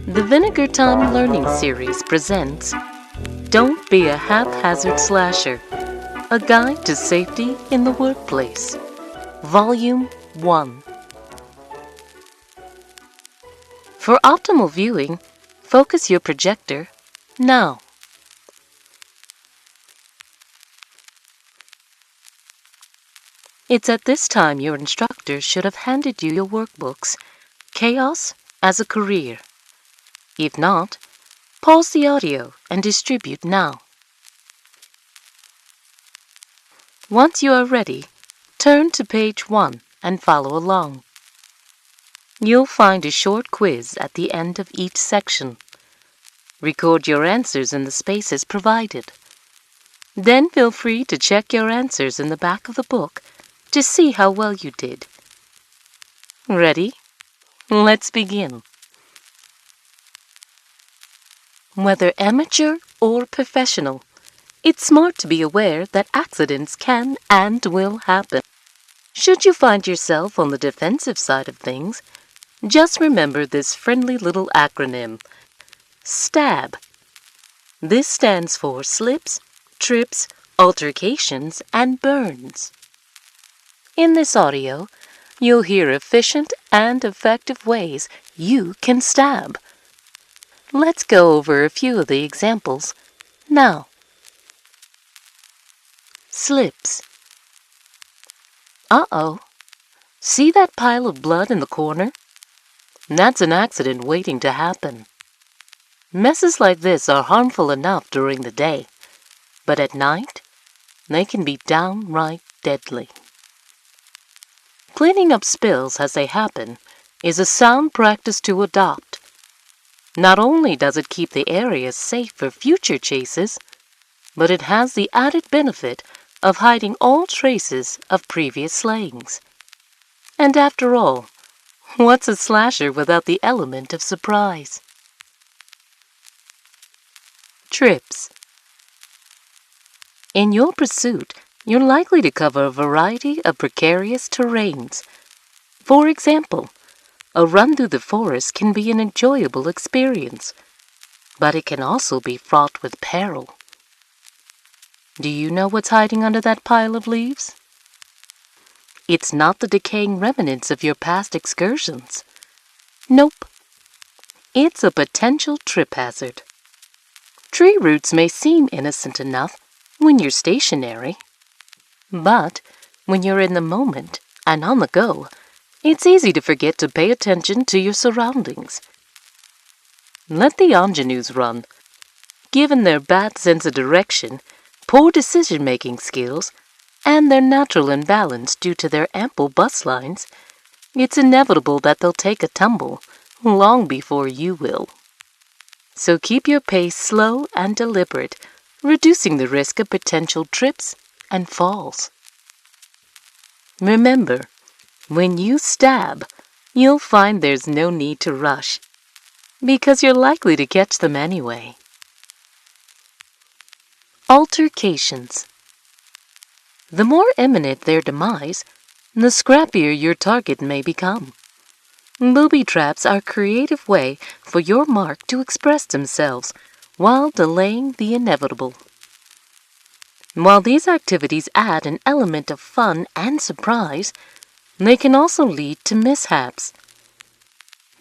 The Vinegar Time Learning Series presents Don't Be a Haphazard Slasher, A Guide to Safety in the Workplace, Volume 1. For optimal viewing, focus your projector now. It's at this time your instructor should have handed you your workbooks, Chaos as a Career. If not, pause the audio and distribute now. Once you are ready, turn to page 1 and follow along. You'll find a short quiz at the end of each section. Record your answers in the spaces provided. Then feel free to check your answers in the back of the book to see how well you did. Ready? Let's begin. Whether amateur or professional, it's smart to be aware that accidents can and will happen. Should you find yourself on the defensive side of things, just remember this friendly little acronym, STAB. This stands for slips, trips, altercations, and burns. In this audio, you'll hear efficient and effective ways you can stab. Let's go over a few of the examples now. Slips. Uh-oh. See that pile of blood in the corner? That's an accident waiting to happen. Messes like this are harmful enough during the day, but at night, they can be downright deadly. Cleaning up spills as they happen is a sound practice to adopt. Not only does it keep the area safe for future chases, but it has the added benefit of hiding all traces of previous slayings. And after all, what's a slasher without the element of surprise? Trips. In your pursuit, you're likely to cover a variety of precarious terrains. For example, a run through the forest can be an enjoyable experience, but it can also be fraught with peril. Do you know what's hiding under that pile of leaves? It's not the decaying remnants of your past excursions. Nope. It's a potential trip hazard. Tree roots may seem innocent enough when you're stationary, but when you're in the moment and on the go, it's easy to forget to pay attention to your surroundings. Let the ingenues run. Given their bad sense of direction, poor decision-making skills, and their natural imbalance due to their ample bus lines, it's inevitable that they'll take a tumble long before you will. So keep your pace slow and deliberate, reducing the risk of potential trips and falls. Remember, when you stab, you'll find there's no need to rush, because you're likely to catch them anyway. Altercations. The more imminent their demise, the scrappier your target may become. Booby traps are a creative way for your mark to express themselves while delaying the inevitable. While these activities add an element of fun and surprise, they can also lead to mishaps.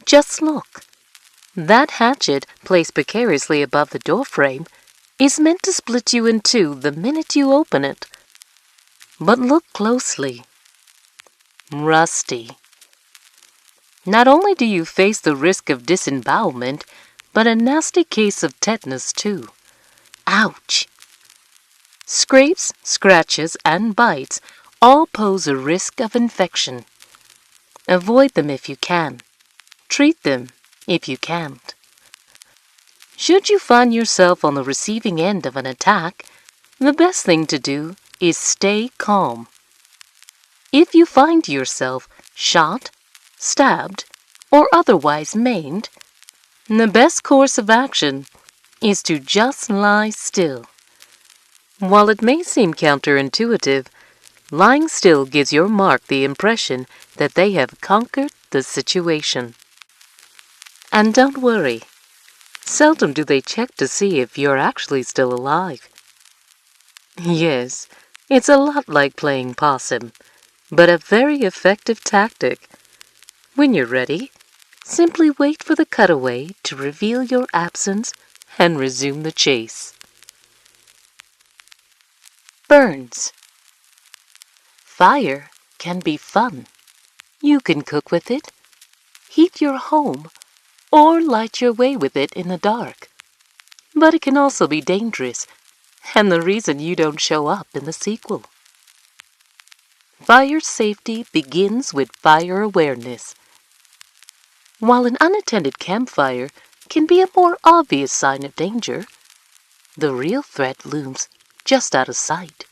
Just look. That hatchet placed precariously above the doorframe is meant to split you in two the minute you open it. But look closely. Rusty. Not only do you face the risk of disembowelment, but a nasty case of tetanus too. Ouch! Scrapes, scratches, and bites all pose a risk of infection. Avoid them if you can. Treat them if you can't. Should you find yourself on the receiving end of an attack, the best thing to do is stay calm. If you find yourself shot, stabbed, or otherwise maimed, the best course of action is to just lie still. While it may seem counterintuitive, lying still gives your mark the impression that they have conquered the situation. And don't worry, Seldom do they check to see if you're actually still alive. Yes, it's a lot like playing possum, but a very effective tactic. When you're ready, simply wait for the cutaway to reveal your absence and resume the chase. Burns. Fire can be fun. You can cook with it, heat your home, or light your way with it in the dark. But it can also be dangerous, and the reason you don't show up in the sequel. Fire safety begins with fire awareness. While an unattended campfire can be a more obvious sign of danger, the real threat looms just out of sight.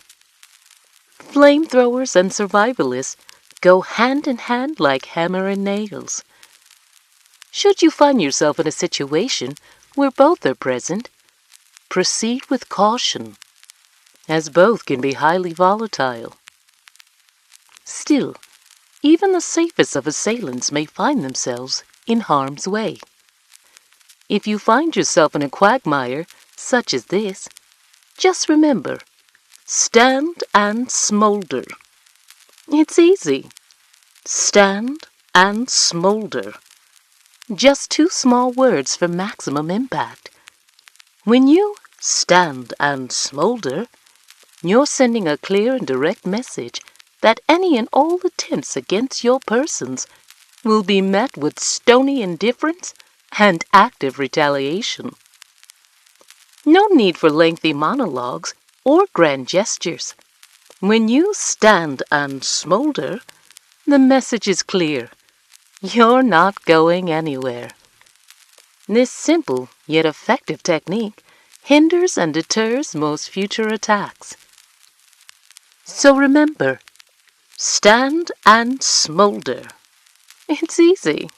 Flamethrowers and survivalists go hand in hand like hammer and nails. Should you find yourself in a situation where both are present, proceed with caution, as both can be highly volatile. Still, even the safest of assailants may find themselves in harm's way. If you find yourself in a quagmire such as this, just remember, stand and smolder. It's easy. Stand and smolder. Just 2 small words for maximum impact. When you stand and smolder, you're sending a clear and direct message that any and all attempts against your persons will be met with stony indifference and active retaliation. No need for lengthy monologues or grand gestures. When you stand and smolder, the message is clear. You're not going anywhere. This simple yet effective technique hinders and deters most future attacks. So remember, stand and smolder. It's easy.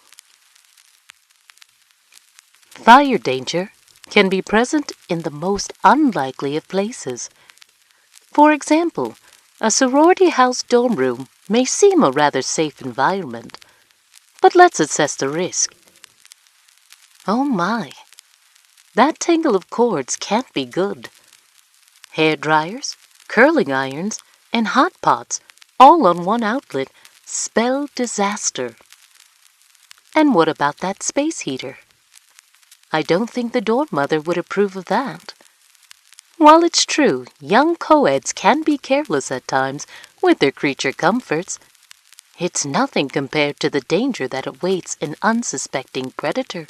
Fire danger can be present in the most unlikely of places. For example, a sorority house dorm room may seem a rather safe environment, but let's assess the risk. Oh my, that tangle of cords can't be good. Hair dryers, curling irons, and hot pots all on one outlet spell disaster. And what about that space heater? I don't think the dorm mother would approve of that. While it's true, young co-eds can be careless at times with their creature comforts, it's nothing compared to the danger that awaits an unsuspecting predator.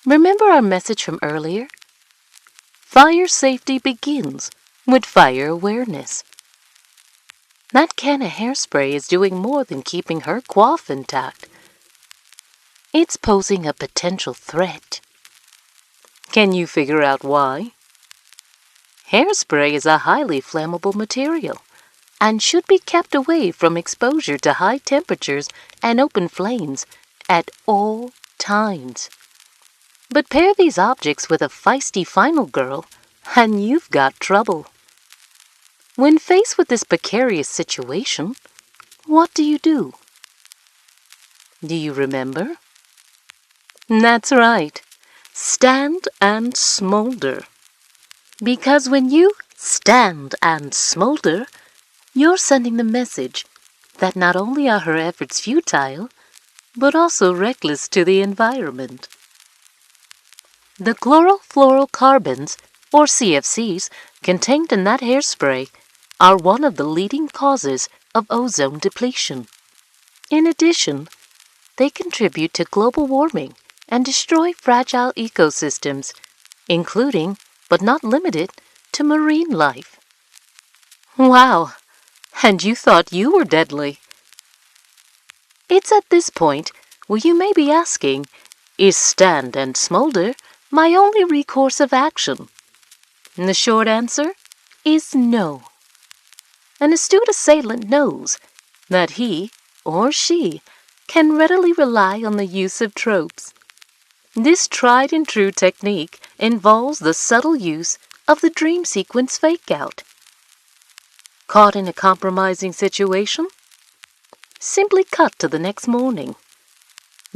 Remember our message from earlier? Fire safety begins with fire awareness. That can of hairspray is doing more than keeping her coif intact. It's posing a potential threat. Can you figure out why? Hairspray is a highly flammable material and should be kept away from exposure to high temperatures and open flames at all times. But pair these objects with a feisty final girl, and you've got trouble. When faced with this precarious situation, what do you do? Do you remember? That's right. Stand and smolder. Because when you stand and smolder, you're sending the message that not only are her efforts futile, but also reckless to the environment. The chlorofluorocarbons, or CFCs, contained in that hairspray are one of the leading causes of ozone depletion. In addition, they contribute to global warming and destroy fragile ecosystems, including, but not limited, to marine life. Wow, and you thought you were deadly. It's at this point where you may be asking, is stand and smolder my only recourse of action? And the short answer is no. An astute assailant knows that he or she can readily rely on the use of tropes. This tried and true technique involves the subtle use of the dream sequence fake-out. Caught in a compromising situation? Simply cut to the next morning.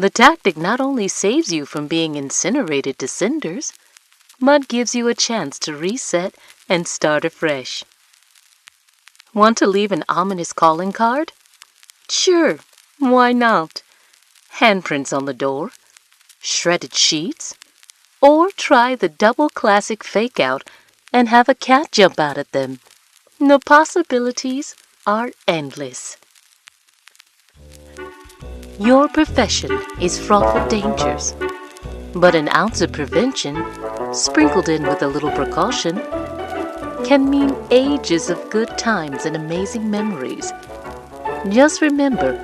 The tactic not only saves you from being incinerated to cinders, but gives you a chance to reset and start afresh. Want to leave an ominous calling card? Sure, why not? Handprints on the door, shredded sheets, or try the double classic fake out and have a cat jump out at them. The possibilities are endless. Your profession is fraught with dangers, but an ounce of prevention, sprinkled in with a little precaution, can mean ages of good times and amazing memories. Just remember,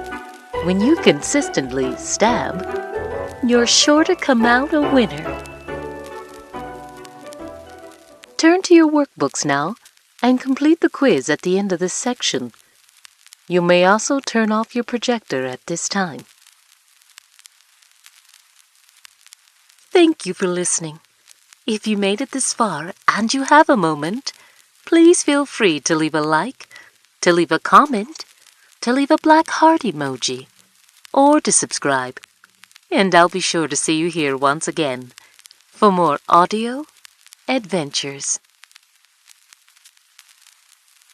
when you consistently stab, you're sure to come out a winner. Turn to your workbooks now and complete the quiz at the end of this section. You may also turn off your projector at this time. Thank you for listening. If you made it this far and you have a moment, please feel free to leave a like, to leave a comment, to leave a black heart emoji, or to subscribe. And I'll be sure to see you here once again for more audio adventures.